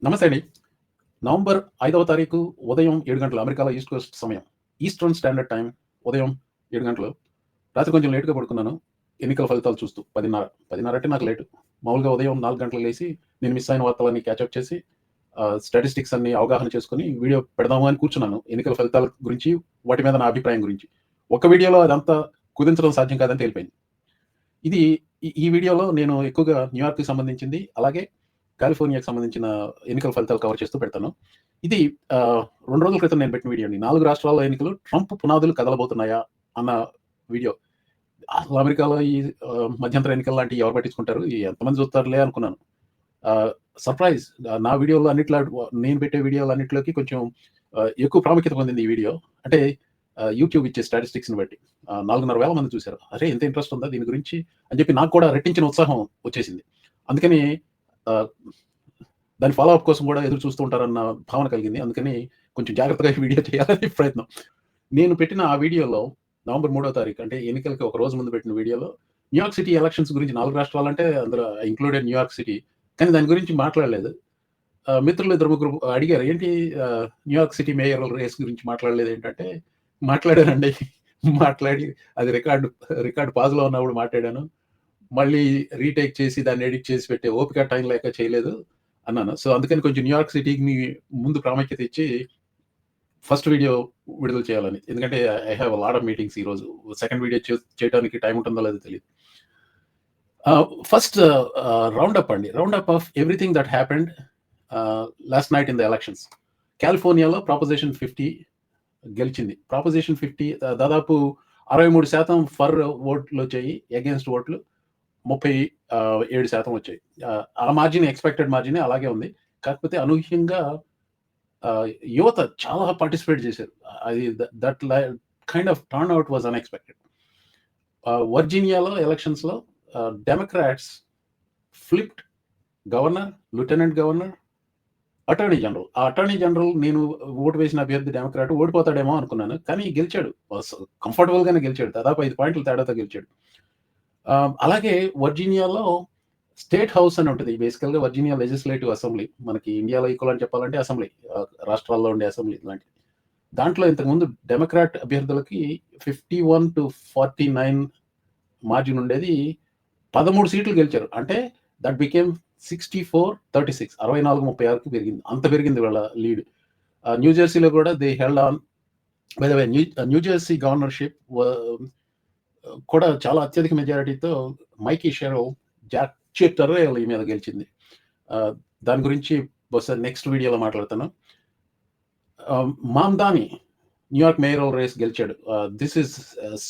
నమస్తే అండి. నవంబర్ 5వ తారీఖు ఉదయం 7 గంటలు అమెరికాలో ఈస్ట్ కోస్ట్ సమయం. ఈస్టర్న్ స్టాండర్డ్ టైమ్ ఉదయం 7 గంటలు. రాత్రి కొంచెం లేట్‌గా పడుకున్నాను. ఎన్నికల ఫలితాలు చూస్తూ 10:30. 10:30 అంటే నాకు లేటు. మామూలుగా ఉదయం 4 గంటలకు లేసి నేను మిస్ అయిన వార్తలన్నీ క్యాచప్ చేసి స్టాటిస్టిక్స్ అన్నీ అవగాహన చేసుకొని వీడియో పెడదాము అని కూర్చున్నాను. ఎన్నికల ఫలితాల గురించి, వాటి మీద నా అభిప్రాయం గురించి. ఒక్క వీడియోలో అదంతా కుదించడం సాధ్యం కాదని తేలిపోయింది. ఇది ఈ వీడియోలో నేను ఎక్కువగా న్యూయార్క్‌కి సంబంధించింది, అలాగే కాలిఫోర్నియాకి సంబంధించిన ఎన్నికల ఫలితాలు కవర్ చేస్తూ పెడతాను. ఇది 2 రోజుల క్రితం నేను పెట్టిన వీడియో అండి. 4 రాష్ట్రాల్లో ఎన్నికలు ట్రంప్ పునాదులు కదలబోతున్నాయా అన్న వీడియో. అసలు అమెరికాలో ఈ మధ్యంతర ఎన్నికలు లాంటివి ఎవరు పట్టించుకుంటారు? ఎంతమంది చూస్తారులే అనుకున్నాను. సర్ప్రైజ్, నా వీడియోలో అన్నిట్లో నేను పెట్టే వీడియోలన్నిట్లోకి కొంచెం ఎక్కువ ప్రాముఖ్యత పొందింది ఈ వీడియో. అంటే యూట్యూబ్ ఇచ్చే స్టాటిస్టిక్స్‌ని బట్టి 4,500,000 మంది చూసారు. అరే! ఇంత ఇంట్రెస్ట్ ఉందా దీని గురించి అని చెప్పి నాకు కూడా రెట్టించిన ఉత్సాహం వచ్చేసింది. అందుకని దాని ఫాలో అప్ కోసం కూడా ఎదురు చూస్తూ ఉంటారన్న భావన కలిగింది. అందుకని కొంచెం జాగ్రత్తగా ఈ వీడియో చేయాలని ప్రయత్నం. నేను పెట్టిన ఆ వీడియోలో నవంబర్ 3వ తారీఖు అంటే ఎన్నికలకి ఒక రోజు ముందు పెట్టిన వీడియోలో న్యూయార్క్ సిటీ ఎలక్షన్స్ గురించి 4 రాష్ట్రాలంటే అందులో ఇంక్లూడెడ్ న్యూయార్క్ సిటీ. కానీ దాని గురించి మాట్లాడలేదు. మిత్రులు ఇద్దరు ముగ్గురు అడిగారు, ఏంటి న్యూయార్క్ సిటీ మేయర్ రేస్ గురించి మాట్లాడలేదు ఏంటంటే, మాట్లాడానండి. మాట్లాడి అది రికార్డ్ పాజ్‌లో ఉన్నప్పుడు మాట్లాడాను. మళ్ళీ రీటేక్ చేసి దాన్ని ఎడిట్ చేసి పెట్టే ఓపిక, టైం లేక చేయలేదు అన్నాను. సో అందుకని కొంచెం న్యూయార్క్ సిటీకి ముందు ప్రాముఖ్యత ఇచ్చి ఫస్ట్ వీడియో విడుదల చేయాలని. ఎందుకంటే I have a lot of meetings ఈరోజు. సెకండ్ వీడియో చేయడానికి టైం ఉంటుందో లేదో తెలీదు. ఫస్ట్ రౌండప్ అండి. Roundup of everything that happened last night in the elections. కాలిఫోర్నియాలో ప్రాపోజిషన్ 50 గెలిచింది. ప్రాపోజిషన్ 50 దాదాపు 63% ఫర్ ఓట్లు వచ్చాయి. అగైన్స్ట్ ఓట్లు 37% వచ్చాయి. ఆ మార్జిన్ ఎక్స్‌పెక్టెడ్ మార్జినే అలాగే ఉంది. కాకపోతే అనూహ్యంగా యువత చాలా పార్టిసిపేట్ చేశారు. అది that kind of turn out was unexpected. వర్జీనియాలో ఎలక్షన్స్‌లో Democrats flipped governor, lieutenant governor, attorney general. ఆ అటార్నీ జనరల్ నేను ఓటు వేసిన అభ్యర్థి డెమోక్రాట్ ఓడిపోతాడేమో అనుకున్నాను. కానీ గెలిచాడు. కంఫర్టబుల్ గానే గెలిచాడు. దాదాపు 5 పాయింట్ల తేడాతో గెలిచాడు. అలాగే వర్జీనియాలో స్టేట్ హౌస్ అని ఉంటుంది. బేసికల్‌గా వర్జీనియా లెజిస్లేటివ్ అసెంబ్లీ. మనకి ఇండియాలో ఈక్వలెంట్ చెప్పాలంటే అసెంబ్లీ. రాష్ట్రాల్లో ఉండే అసెంబ్లీ లాంటిది. దాంట్లో ఇంతకుముందు డెమోక్రాట్ అభ్యర్థులకి 51-49 మార్జిన్ ఉండేది. 13 సీట్లు గెలిచారు. అంటే దట్ బికేమ్ 64-36 64-36కి పెరిగింది. అంత పెరిగింది వాళ్ళ లీడ్. న్యూ జెర్సీలో కూడా they held on. By the way New Jersey governorship కూడా చాలా అత్యధిక మెజారిటీతో మైకీ షెరోవ్, జాక్ టర్రెల్ మీద గెలిచింది. దాని గురించి బహుశా నెక్స్ట్ వీడియోలో మాట్లాడతాను. మామ్దాని న్యూయార్క్ మేయరల్ రేస్ గెలిచాడు. This is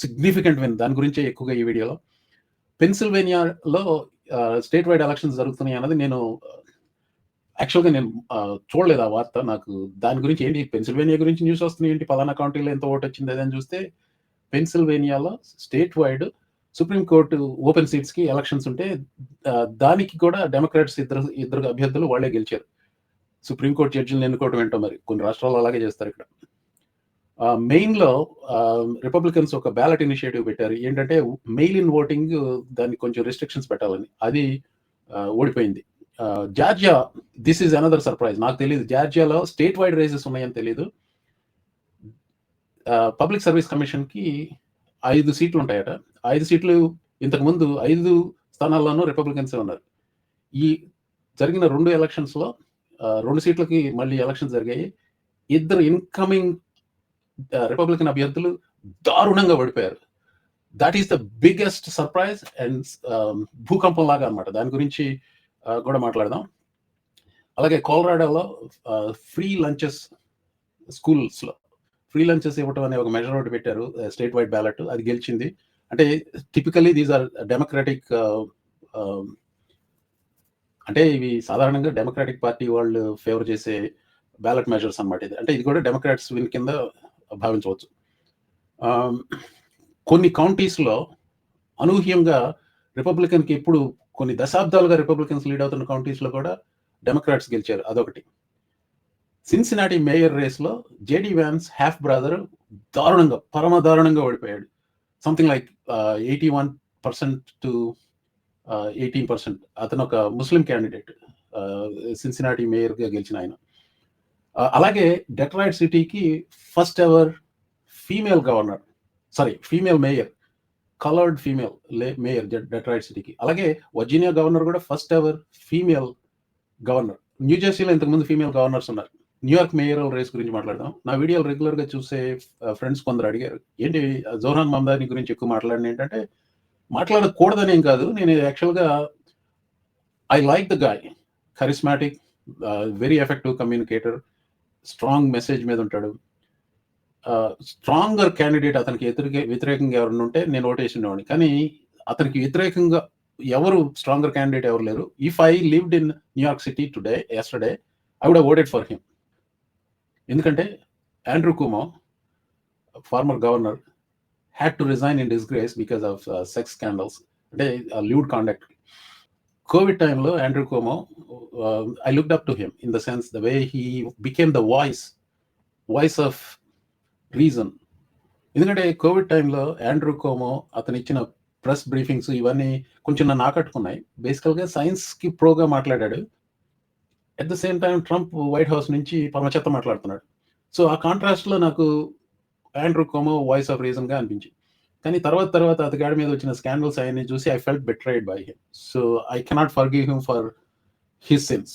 significant win. దాని గురించే ఎక్కువగా ఈ వీడియోలో. పెన్సిల్వేనియాలో స్టేట్ వైడ్ ఎలక్షన్స్ జరుగుతున్నాయి అన్నది నేను యాక్చువల్‌గా చూడలేదు ఆ వార్త. నాకు దాని గురించి ఏంటి పెన్సిల్వేనియా గురించి న్యూస్ వస్తున్నాయి ఏంటి, పలానా కౌంటీలో ఎంత ఓటు వచ్చింది అదని చూస్తే పెన్సిల్వేనియాలో state wide supreme court open సీట్స్‌కి ఎలక్షన్స్ ఉంటే దానికి కూడా డెమోక్రాట్స్ ఇద్దరు అభ్యర్థులు వాళ్ళే గెలిచారు. సుప్రీం కోర్టు జడ్జిలను ఎన్నుకోవడం ఏంటో మరి. కొన్ని రాష్ట్రాల్లో అలాగే చేస్తారు ఇక్కడ. మెయిన్‌లో రిపబ్లికన్స్ ఒక బ్యాలెట్ ఇనిషియేటివ్ పెట్టారు. ఏంటంటే మెయిల్ ఇన్ ఓటింగ్ దానికి కొంచెం రిస్ట్రిక్షన్స్ పెట్టాలని. అది ఓడిపోయింది. Georgia, this is another surprise. నాకు తెలీదు జార్జియాలో స్టేట్ వైడ్ రేసెస్ ఉన్నాయని తెలీదు. పబ్లిక్ సర్వీస్ కమిషన్‌కి 5 సీట్లు ఉంటాయట. 5 సీట్లు ఇంతకుముందు 5 స్థానాల్లోనూ రిపబ్లికన్సే ఉన్నారు. ఈ జరిగిన 2 ఎలక్షన్స్‌లో 2 సీట్లకి మళ్ళీ ఎలక్షన్స్ జరిగాయి. ఇద్దరు ఇన్‌కమింగ్ రిపబ్లికన్ అభ్యర్థులు దారుణంగా ఓడిపోయారు. That is the biggest surprise and భూకంపం లాగా అన్నమాట. దాని గురించి కూడా మాట్లాడదాం. అలాగే కొలరాడోలో ఫ్రీ లంచెస్ స్కూల్స్‌లో ఫ్రీ లంచెస్ ఇవ్వటం అనే ఒక మెజర్ ఒకటి పెట్టారు. స్టేట్ వైడ్ బ్యాలెట్ అది గెలిచింది. అంటే టిపికల్లీ దీస్ ఆర్ డెమోక్రాటిక్, అంటే ఇవి సాధారణంగా డెమోక్రాటిక్ పార్టీ వాళ్ళు ఫేవర్ చేసే బ్యాలెట్ మెజర్స్ అన్నమాట ఇది. అంటే ఇది కూడా డెమోక్రాట్స్ విన్ కింద భావించవచ్చు. కొన్ని కౌంటీస్‌లో అనూహ్యంగా రిపబ్లికన్‌కి ఎప్పుడు కొన్ని దశాబ్దాలుగా రిపబ్లికన్స్ లీడ్ అవుతున్న కౌంటీస్‌లో కూడా డెమోక్రాట్స్ గెలిచారు. అదొకటి. సిన్సినాటి మేయర్ రేస్‌లో జేడీ వాన్స్ హాఫ్ బ్రదర్ దారుణంగా, పరమ దారుణంగా ఓడిపోయాడు. Something like 81% to 18%. అతను ఒక ముస్లిం క్యాండిడేట్. సిన్సినాటి మేయర్గా గెలిచిన ఆయన. అలాగే డెట్రాయిట్ సిటీకి first ever female governor, female mayor, coloured female mayor Detroit సిటీకి. అలాగే వర్జీనియా గవర్నర్ కూడా ఫస్ట్ ఎవర్ ఫీమేల్ గవర్నర్. న్యూజెర్సీలో ఇంతకుముందు ఫీమేల్ గవర్నర్స్ ఉన్నారు. న్యూయార్క్ మేయరల్ రేస్ గురించి మాట్లాడదాం. నా వీడియోలు రెగ్యులర్గా చూసే ఫ్రెండ్స్ కొందరు అడిగారు, ఏంటి జోహ్రాన్ మమ్దాని గురించి ఎక్కువ మాట్లాడిన ఏంటంటే, మాట్లాడకూడదని ఏం కాదు. నేను యాక్చువల్గా I like the guy, charismatic, very effective communicator, strong message మీద ఉంటాడు. స్ట్రాంగర్ క్యాండిడేట్ అతనికి వ్యతిరేకంగా ఎవరైనా ఉంటే నేను ఓటేసి ఉండేవాడిని. కానీ అతనికి వ్యతిరేకంగా ఎవరు స్ట్రాంగర్ క్యాండిడేట్ ఎవరు లేరు. If I lived in New York city yesterday I would have voted for him. ఎందుకంటే Andrew Cuomo, former governor, had to resign in disgrace because of sex scandals, అంటే ల్యూడ్ కాండక్ట్. కోవిడ్ టైంలో Andrew Cuomo, I looked up to him in the sense the way he became the voice of reason. ఎందుకంటే covid టైంలో Andrew Cuomo అతను ఇచ్చిన press briefings ఇవన్నీ కొంచెం నన్ను ఆకట్టుకున్నాయి. బేసికల్గా సైన్స్కి ప్రోగా మాట్లాడాడు. At the same time Trump White House నుంచి పరమచెత్త మాట్లాడుతున్నాడు. సో ఆ కాంట్రాస్ట్లో నాకు ఆండ్రూ కుమో వాయిస్ ఆఫ్ రీజన్గా అనిపించింది. కానీ తర్వాత అతగాడి మీద వచ్చిన స్కాండల్స్ అవన్నీ చూసి I felt betrayed by him. So I cannot forgive him for his sins.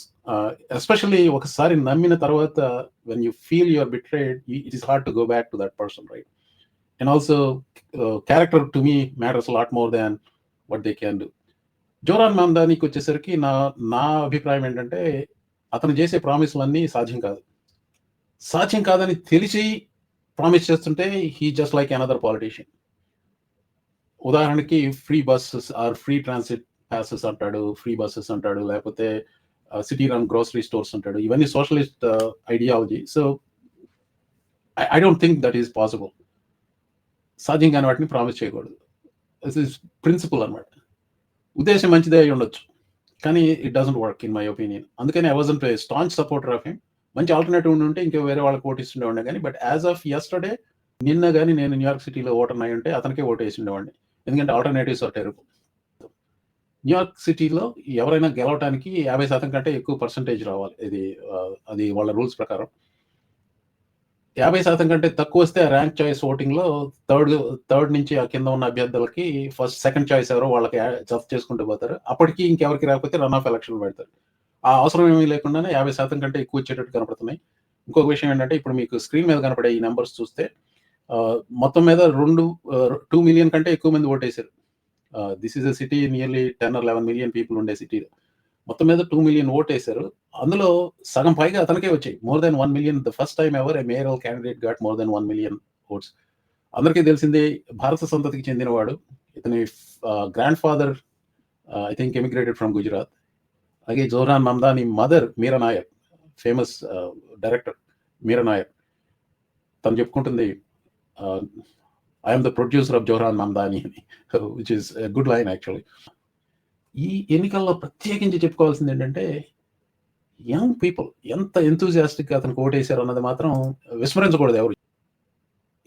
Especially ఒకసారి నమ్మిన తర్వాత when you feel you're betrayed, it is hard to go back to that person, right? And also character to me matters lot more than what they can do. Zohran మమ్దానికి వచ్చేసరికి నా అభిప్రాయం ఏంటంటే, అతను చేసే ప్రామిస్లన్నీ సాధ్యం కాదని తెలిసి ప్రామిస్ చేస్తుంటే he just like another politician. ఉదాహరణకి free buses or free transit passes అంటాడు, ఫ్రీ బస్సెస్ అంటాడు, లేకపోతే సిటీ రన్ గ్రోసరీ స్టోర్స్ అంటాడు. ఇవన్నీ socialist ideology. So I don't think that is possible. సాధ్యం కాని వాటిని ప్రామిస్ చేయకూడదు. దిస్ ఈస్ ప్రిన్సిపల్ అనమాట. ఉద్దేశం మంచిదే అయి ఉండొచ్చు, కానీ it doesn't work in my opinion. అందుకని I wasn't a staunch supporter of him. మంచి ఆల్టర్నేటివ్ ఉంటే ఇంకా వేరే వాళ్ళకి ఓటిస్తుండే ఉండే, కానీ బట్ యాజ్ ఆఫ్ యస్టర్డే, నిన్న కానీ నేను న్యూయార్క్ సిటీలో ఓటర్ అయి ఉంటే అతనికే ఓటేసి ఉండేవాడిని. ఎందుకంటే ఆల్టర్నేటివ్స్ ఆర్ టెరబుల్. న్యూయార్క్ సిటీలో ఎవరైనా గెలవడానికి 50% కంటే ఎక్కువ పర్సంటేజ్ రావాలి. అది వాళ్ళ రూల్స్ ప్రకారం. 50% కంటే తక్కువ వస్తే ర్యాంక్ చాయిస్ ఓటింగ్లో థర్డ్ నుంచి ఆ కింద ఉన్న అభ్యర్థులకి సెకండ్ చాయిస్ ఎవరో వాళ్ళకి జత చేసుకుంటూ పోతారు. అప్పటికి ఇంకెవరికి రాకపోతే రన్ ఆఫ్ ఎలక్షన్ పెడతారు. ఆ అవసరం ఏమీ లేకుండానే 50% కంటే ఎక్కువ వచ్చేటట్టు కనపడుతున్నాయి. ఇంకొక విషయం ఏంటంటే, ఇప్పుడు మీకు స్క్రీన్ మీద కనపడే ఈ నెంబర్స్ చూస్తే మొత్తం మీద 2 మిలియన్ కంటే ఎక్కువ మంది ఓటేశారు. This is a city nearly 10 or 11 million people ఉండే సిటీలో మొత్తం మీద 2 మిలియన్ ఓటేశారు. అందులో సగం పైగా అతనికే వచ్చాయి. More than 1 million. The first time ever a mayoral candidate got more than 1 million votes. అందరికీ తెలిసిందే, భారత సంతతికి చెందినవాడు. ఇతని grandfather I think emigrated from Gujarat. అలాగే Zohran Mamdani mother Meera Nair, famous director Meera Nair, తను చెప్పుకుంటుంది I'm the producer of Zohran Mamdani అని, which is good line actually. ఈ ఎన్నికల్లో ప్రత్యేకించి చెప్పుకోవాల్సింది ఏంటంటే, యంగ్ పీపుల్ ఎంత ఎంతూజియాస్టిక్గా అతనికి ఓటేశారు అన్నది మాత్రం విస్మరించకూడదు ఎవరు.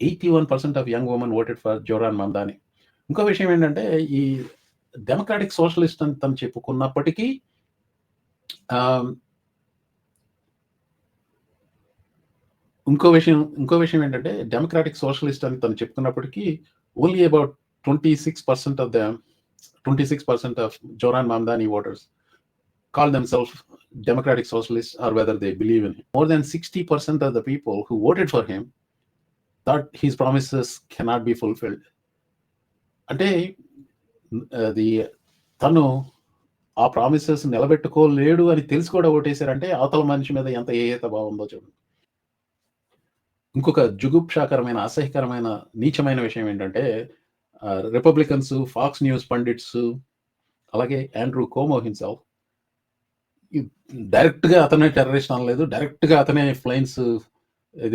81% of young women voted for Zohran Mamdani. ఇంకో విషయం ఏంటంటే, ఈ డెమోక్రాటిక్ సోషలిస్ట్ అని తను చెప్పుకున్నప్పటికీ ఇంకో విషయం ఏంటంటే, డెమోక్రాటిక్ సోషలిస్ట్ అని తను చెప్పుకున్నప్పటికీ only about 26% of Zohran Mamdani voters call themselves democratic socialists, or whether they believe in him. More than 60% of the people who voted for him thought his promises cannot be fulfilled. అంటే తను ఆ promises నిలబెట్టుకోలేడు అని తెలిసి కూడా ఓటేశారంటే అవతల మనిషి మీద ఎంత ఏత భావంలో చూడండి. ఇంకొక జుగుప్సాకరమైన, అసహ్యకరమైన, నీచమైన విషయం ఏంటంటే, రిపబ్లికన్స్, ఫాక్స్ న్యూస్ పండిట్స్, అలాగే ఆండ్రూ కుమో హిమ్సెల్ఫ్ డైరెక్ట్గా అతనే టెర్రరిస్ట్ అనలేదు, డైరెక్ట్గా అతనే ఫ్లైన్స్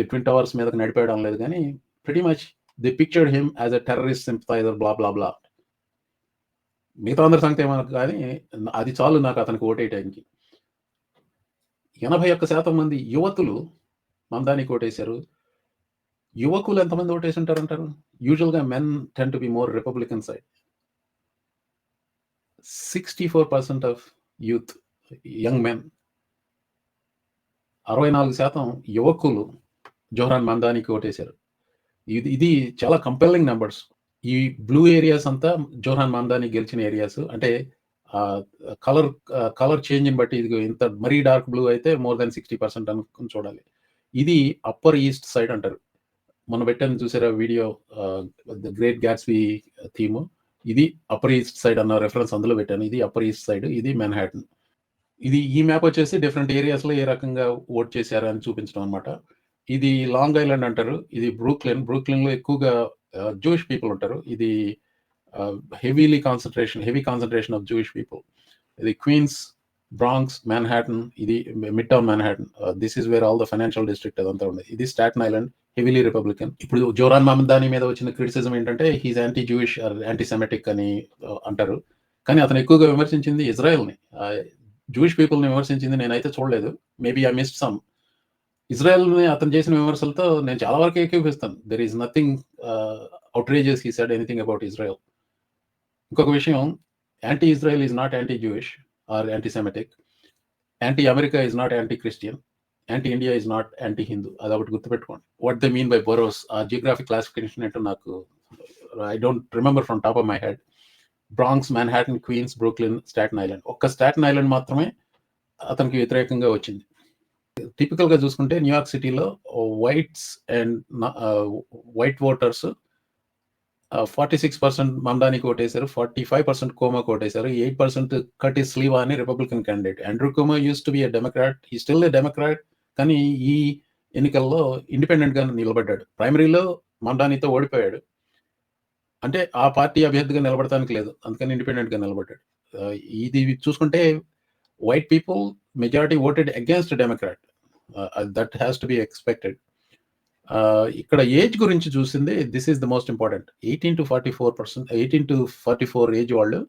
ట్విన్ టవర్స్ మీదకి నడిపేయడం లేదు, కానీ pretty much the pictured him as a terrorist sympathiser, blah blah blah. మిగతా అందరి సంగతి ఏమన్నా కానీ అది చాలు నాకు అతనికి ఓటేయటానికి. 81% మంది యువతులు మమ్దానికి ఓటేశారు. యువకులు ఎంతమంది ఓటేసి ఉంటారంటారు? యూజువల్గా men ten to be more Republican side. 64% of youth young men, 64% యువకులు జోహ్రాన్ మమ్దానికి ఓటేశారు. ఇది చాలా కంపెల్లింగ్ నంబర్స్. ఈ బ్లూ ఏరియాస్ అంతా జోహ్రాన్ మమ్దాని గెలిచిన ఏరియాస్. అంటే కలర్ చేంజ్‌ని బట్టి ఇదిగో ఇంత మరీ డార్క్ బ్లూ అయితే మోర్ దాన్ 60% అనుకుని చూడాలి. ఇది అప్పర్ ఈస్ట్ సైడ్ అంటారు. మొన్న పెట్టాను చూసారా వీడియో, ద గ్రేట్ గ్యాట్స్‌బీ థీమ్. ఇది అప్పర్ ఈస్ట్ సైడ్ అన్న రిఫరెన్స్ అందులో పెట్టాను. ఇది అప్పర్ ఈస్ట్ సైడ్, ఇది మాన్హాటన్. ఈ మ్యాప్ వచ్చేసి డిఫరెంట్ ఏరియాస్‌లో ఏ రకంగా ఓట్ చేశారు అని చూపించడం అన్నమాట. ఇది లాంగ్ ఐలాండ్ అంటారు. ఇది బ్రూక్లిన్‌లో ఎక్కువగా జూయిష్ పీపుల్ ఉంటారు. ఇది heavy concentration of Jewish people. ఇది క్వీన్స్, బ్రాంక్స్, మాన్హాటన్, ఇది mid town Manhattan. This is where all the financial district అదంతా ఉంది. ఇది స్టాటన్ ఐలాండ్, హెవీలీ రిపబ్లికన్. ఇప్పుడు జోహ్రాన్ మమ్దాని మీద వచ్చిన క్రిటిసిజం ఏంటంటే he's anti Jewish or anti Semitic అని అంటారు. కానీ అతను ఎక్కువగా విమర్శించింది ఇజ్రాయెల్‌ని. జూయిష్ పీపుల్‌ని విమర్శించింది నేనైతే చూడలేదు. Maybe I missed some. ఇజ్రాయెల్‌ని అతను చేసిన విమర్శలతో నేను చాలా వరకు ఏకీభవిస్తాను. There is nothing outrageous he said anything about Israel. ఇంకొక విషయం, anti Israel is not anti Jewish or anti Semitic. Anti America is not anti Christian. Anti India is not anti Hindu. అదొకటి గుర్తుపెట్టుకోండి. What they mean by boroughs, ఆ geographic classification ఏంటో నాకు I don't remember from top of my head. Bronx, Manhattan, queens, Brooklyn, Staten Island. ఒక్క Staten Island మాత్రమే అతనికి వ్యతిరేకంగా వచ్చింది. టిపికల్‌గా చూసుకుంటే న్యూయార్క్ సిటీలో వైట్స్ అండ్ వైట్ ఓటర్స్ 46% మమ్దానికి ఓటేశారు, 45% కోమాకు ఓటేశారు, 8% కర్టిస్ స్లీవా అని Republican candidate. Andrew Cuomo used to be a democrat, he still a democrat. కానీ ఈ ఎన్నికల్లో ఇండిపెండెంట్‌గా నిలబడ్డాడు. ప్రైమరీలో మమ్దానితో ఓడిపోయాడు. అంటే ఆ పార్టీ అభ్యర్థిగా నిలబడటానికి లేదు, అందుకని ఇండిపెండెంట్‌గా నిలబడ్డాడు. ఇది చూసుకుంటే white people majority voted against Democrat. That has to be expected. ఇక్కడ ఏజ్ గురించి చూసింది, this is the most important. 18-44 age వాళ్ళు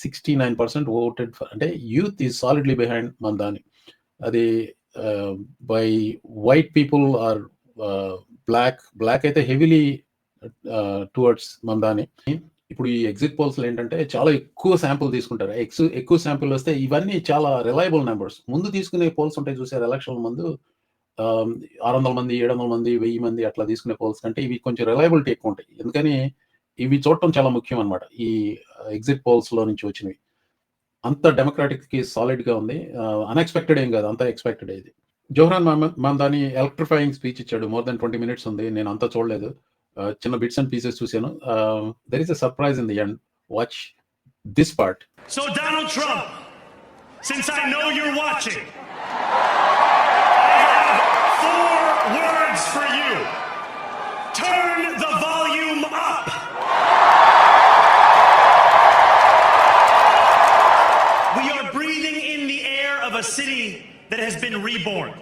69% ఓటెడ్ ఫర్, అంటే youth is solidly behind Mamdani. అది by white people or black అయితే హెవీలీ టువర్డ్స్ మమ్దాని. ఇప్పుడు ఈ exit పోల్స్‌లో ఏంటంటే చాలా ఎక్కువ శాంపుల్ తీసుకుంటారు. ఎక్కువ శాంపుల్ వస్తే ఇవన్నీ చాలా రిలయబుల్ నంబర్స్. ముందు తీసుకునే పోల్స్ ఉంటాయి చూసారు ఎలక్షన్‌ల ముందు, 600 మంది, 700 మంది, 1000 మంది అట్లా తీసుకునే పోల్స్ కంటే ఇవి కొంచెం రిలయబిలిటీ ఎక్కువ ఉంటాయి. ఎందుకని ఇవి చూడటం చాలా ముఖ్యం అన్నమాట. ఈ ఎగ్జిట్ పోల్స్‌లో నుంచి వచ్చినవి అంత డెమోక్రాటిక్‌కి సాలిడ్‌గా ఉంది. అన్‌ఎక్స్‌పెక్టెడ్ ఏం కాదు, అంతా ఎక్స్‌పెక్టెడ్ ఇది. జోహ్రాన్ మమ్దాని ఎలక్ట్రిఫైయింగ్ స్పీచ్ ఇచ్చాడు. మోర్ దాన్ 20 మినిట్స్ ఉంది. నేను అంతా చూడలేదు. చిన్న బిట్స్ అండ్ పీసెస్ చూశాను. There is a surprise in the end. Watch this part. So Donald Trump, since I know you're watching, I have 4 words for you. Turn the volume up. We are breathing in the air of a city that has been reborn.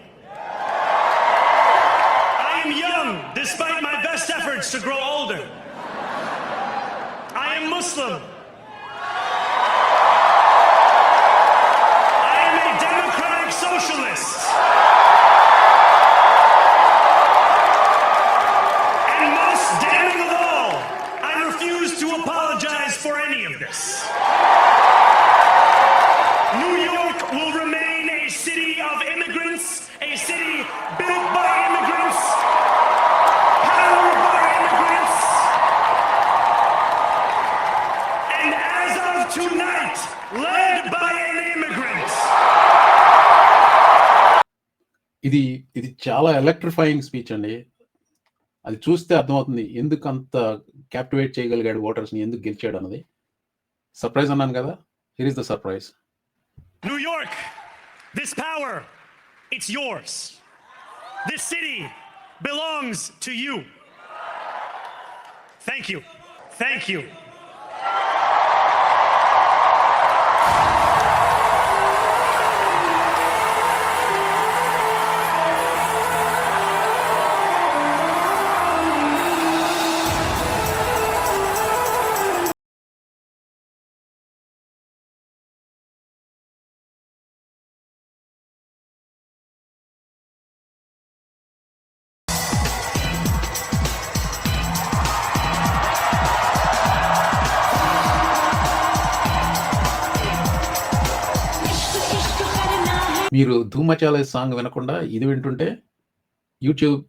I am young, despite my best efforts to grow older. I am Muslim. I am a democratic socialist. And most damning of all, I refuse to apologize for any of this. New York will remain a city of immigrants, a city built by immigrants, powered by immigrants. And as of tonight, led by an immigrant. ఇది చాలా electrifying speech అండి. అది చూస్తే అర్థమవుతుంది ఎందుకు అంత captivate చేయగలిగాడు ఓటర్స్‌ని, ఎందుకు గెలిచాడు అన్నది. సర్ప్రైజ్ అన్నాను కదా, here is the surprise. New York, this power, it's yours. This city belongs to you. Thank you. Thank you. మీరు 'ధూమ్ మచాలే' సాంగ్ వినకుండా ఇది వింటుంటే YouTube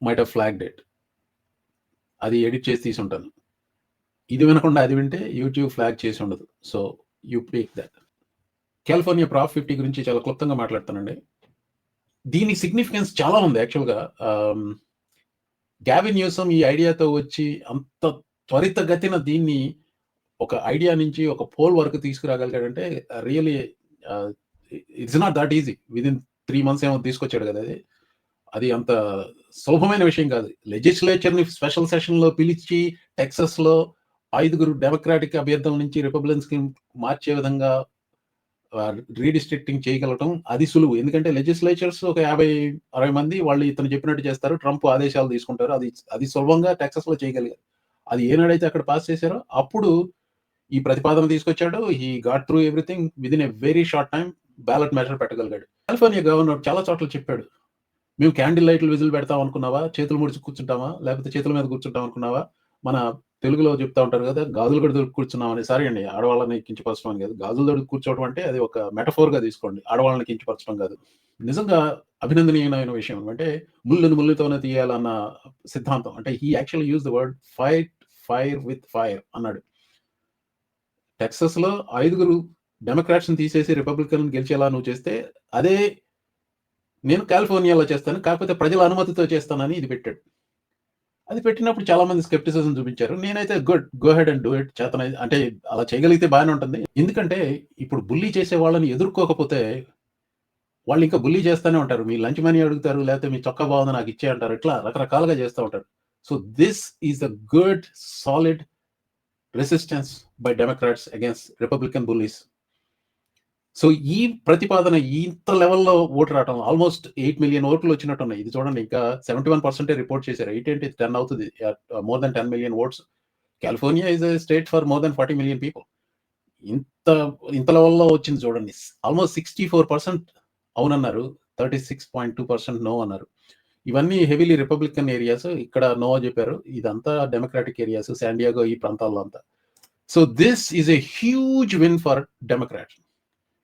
might have flagged it. అది ఎడిట్ చేసి తీసుంటాను. ఇది వినకుండా అది వింటే యూట్యూబ్ ఫ్లాగ్ చేసి ఉండదు. So, you take that. California prop 50 గురించి చాలా క్లుప్తంగా మాట్లాడతానండి. దీని సిగ్నిఫికెన్స్ చాలా ఉంది యాక్చువల్‌గా. గావిన్ న్యూసమ్ ఈ ఐడియాతో వచ్చి అంత త్వరితగతిన దీన్ని ఒక ఐడియా నుంచి ఒక పోల్ వరకు తీసుకురాగలిగాడంటే really it's not that easy. Within 3 months ఏమో తీసుకొచ్చాడు కదా! అది అంత సులభమైన విషయం కాదు. లెజిస్లేచర్‌ని స్పెషల్ సెషన్‌లో పిలిచి టెక్సాస్‌లో 5 డెమోక్రాటిక్ అభ్యర్థుల నుంచి రిపబ్లికన్స్‌కి మార్చే విధంగా రీడిస్ట్రిక్టింగ్ చేయగలగటం అది సులువు. ఎందుకంటే లెజిస్లేచర్స్ ఒక 50, 60 మంది వాళ్ళు ఇతను చెప్పినట్టు చేస్తారు. ట్రంప్ ఆదేశాలు తీసుకుంటారు. అది సులభంగా టెక్సాస్‌లో చేయగలిగారు. అది ఏనాడైతే అక్కడ పాస్ చేశారో అప్పుడు ఈ ప్రతిపాదన తీసుకొచ్చాడు. He got through everything within a very short time ballot measure పెట్టగలిగాడు. కాలిఫోర్నియా గవర్నర్ చాలా చోట్ల చెప్పాడు. మేము క్యాండిల్ లైట్లు విజిల్ పెడతాం అనుకున్నావా? చేతులు ముడిచి కూర్చుంటామా? లేకపోతే చేతుల మీద కూర్చుంటాం అనుకున్నావా? మన తెలుగులో చెప్తా ఉంటారు కదా! గాజులు కూడా దొరికి కూర్చున్నామని. సారీ అండి, ఆడవాళ్ళని కించపరచడం అని కాదు. గాజులు దొరికి కూర్చోవడం అంటే అది ఒక మెటఫోర్‌గా తీసుకోండి. ఆడవాళ్ళని కించపరచడం కాదు. నిజంగా అభినందనీయమైన విషయం. అంటే ముల్లుని ముల్లుతోనే తీయాలన్న సిద్ధాంతం. అంటే he actually used the word fight fire with fire అన్నాడు. టెక్సాస్‌లో 5 డెమోక్రాట్స్‌ని తీసేసి రిపబ్లికన్ గెలిచేలా నువ్వు చేస్తే అదే నేను కాలిఫోర్నియాలో చేస్తాను. కాకపోతే ప్రజల అనుమతితో చేస్తానని ఇది పెట్టాడు. అది పెట్టినప్పుడు చాలా మంది స్కెప్టిసిజం చూపించారు. నేనైతే go head and do it. అంటే అలా చేయగలిగితే బానే ఉంటుంది. ఎందుకంటే ఇప్పుడు బుల్లీ చేసే వాళ్ళని ఎదుర్కోకపోతే వాళ్ళు ఇంకా బుల్లీ చేస్తానే ఉంటారు. మీ లంచ్ మనీ అడుగుతారు. లేకపోతే మీ చొక్కా బాగుంది నాకు ఇచ్చేయి అంటారు. ఇట్లా రకరకాలుగా చేస్తా ఉంటారు. So this is a good solid resistance by Democrats against Republican Bullis. So ఈ ప్రతిపాదన ఇంత లెవెల్‌లో ఓటు రావటం ఆల్మోస్ట్ 8 మిలియన్ ఓట్లు వచ్చినట్టున్నాయి. ఇది చూడండి ఇంకా 71% రిపోర్ట్ చేశారు. 8 ఏంటి 10 అవుతది. More than 10 million votes. California is a state for more than 40 million people. ఇంత ఇంత లెవెల్‌లో వచ్చింది చూడండి. ఆల్మోస్ట్ 64% అవునన్నారు. 36.2% నో అన్నారు. ఇవన్నీ హెవీలీ రిపబ్లికన్ ఏరియాస్. ఇక్కడ నో చెప్పారు. ఇదంతా డెమోక్రాటిక్ ఏరియాస్. శాన్ డియాగో ఈ ప్రాంతాల్లో అంతా. So this is a huge win for Democrats.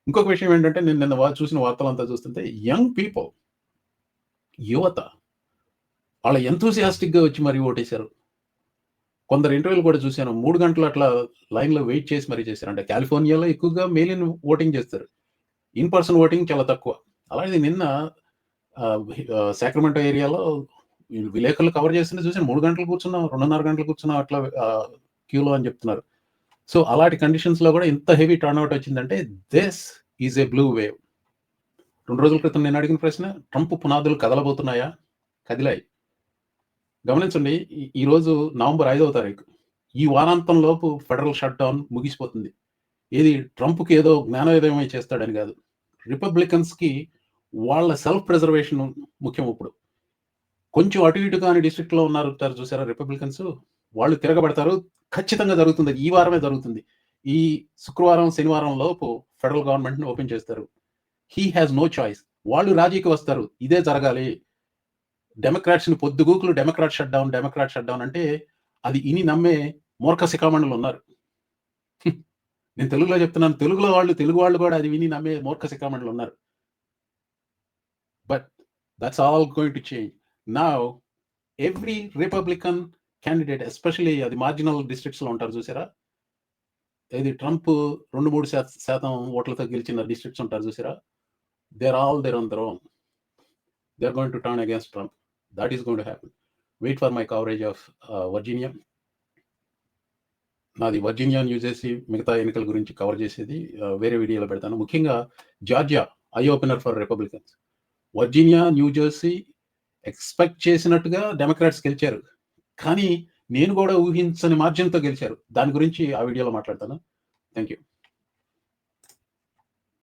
ఇంకొక విషయం ఏంటంటే నేను నిన్న చూసిన వార్తలంతా చూస్తుంటే యంగ్ పీపుల్, యువత వాళ్ళ ఎంతూసియాస్టిక్‌గా వచ్చి మరీ ఓటేశారు. కొందరు ఇంటర్వ్యూలు కూడా చూశాను. 3 గంటలు అట్లా లైన్‌లో వెయిట్ చేసి మరీ చేశారు. అంటే కాలిఫోర్నియాలో ఎక్కువగా మెయిల్ ఇన్ ఓటింగ్ చేస్తారు. ఇన్ పర్సన్ ఓటింగ్ చాలా తక్కువ. అలాగే నిన్న సాక్రమెంటో ఏరియాలో విలేకరులు కవర్ చేస్తుంటే చూసాను. 3 గంటలు కూర్చున్నాం, 2.5 గంటలు కూర్చున్నాం అట్లా క్యూలో అని చెప్తున్నారు. సో అలాంటి కండిషన్స్‌లో కూడా ఇంత హెవీ టర్న్‌ఔట్ వచ్చిందంటే this is a blue wave. 2 రోజుల క్రితం నేను అడిగిన ప్రశ్న ట్రంప్ పునాదులు కదలబోతున్నాయా? కదిలాయి. గమనించండి. ఈరోజు నవంబర్ 5వ తారీఖు. ఈ వారాంతం లోపు ఫెడరల్ షట్‌డౌన్ ముగిసిపోతుంది. ఏది ట్రంప్‌కి ఏదో జ్ఞానోదయమై చేస్తాడని కాదు. రిపబ్లికన్స్‌కి వాళ్ళ సెల్ఫ్ ప్రిజర్వేషన్ ముఖ్యం ఇప్పుడు. కొంచెం అటు ఇటు కాని డిస్ట్రిక్ట్‌లో ఉన్నారు చూసారా రిపబ్లికన్స్, వాళ్ళు తిరగబడతారు. ఖచ్చితంగా జరుగుతుంది. ఈ వారమే జరుగుతుంది. ఈ శుక్రవారం, శనివారం లోపు ఫెడరల్ గవర్నమెంట్‌ని ఓపెన్ చేస్తారు. He has no choice. వాళ్ళు రాజీకి వస్తారు. ఇదే జరగాలి. డెమోక్రాట్స్‌ని పొద్దుగూకులు డెమోక్రాట్ షట్‌డౌన్ అంటే అది ఇని నమ్మే మూర్ఖ శిఖామణులు ఉన్నారు. నేను తెలుగులో చెప్తున్నాను. తెలుగు వాళ్ళు కూడా అది విని నమ్మే మూర్ఖ శిఖామణులు ఉన్నారు. But that's all going to change. Now every Republican candidate especially అది మార్జినల్ డిస్ట్రిక్ట్స్‌లో ఉంటారు చూసారా? ఏది ట్రంప్ 2-3% ఓట్లతో గెలిచిన డిస్ట్రిక్ట్స్ ఉంటారు చూసారా? They are all there on their own. They are going to turn against Trump. That is going to happen. Wait for my coverage of Virginia. నాది Virginia, New Jersey మిగతా ఎన్నికల గురించి కవర్ చేసేది వేరే వీడియోలో పెడతాను. ముఖ్యంగా Georgia eye opener for Republicans. Virginia, New Jersey expect చేసినట్టుగా డెమోక్రాట్స్ గెలిచారు. కానీ నేను కూడా ఊహించని మార్జిన్‌తో గెలిచారు. దాని గురించి ఆ వీడియోలో మాట్లాడతాను. Thank you.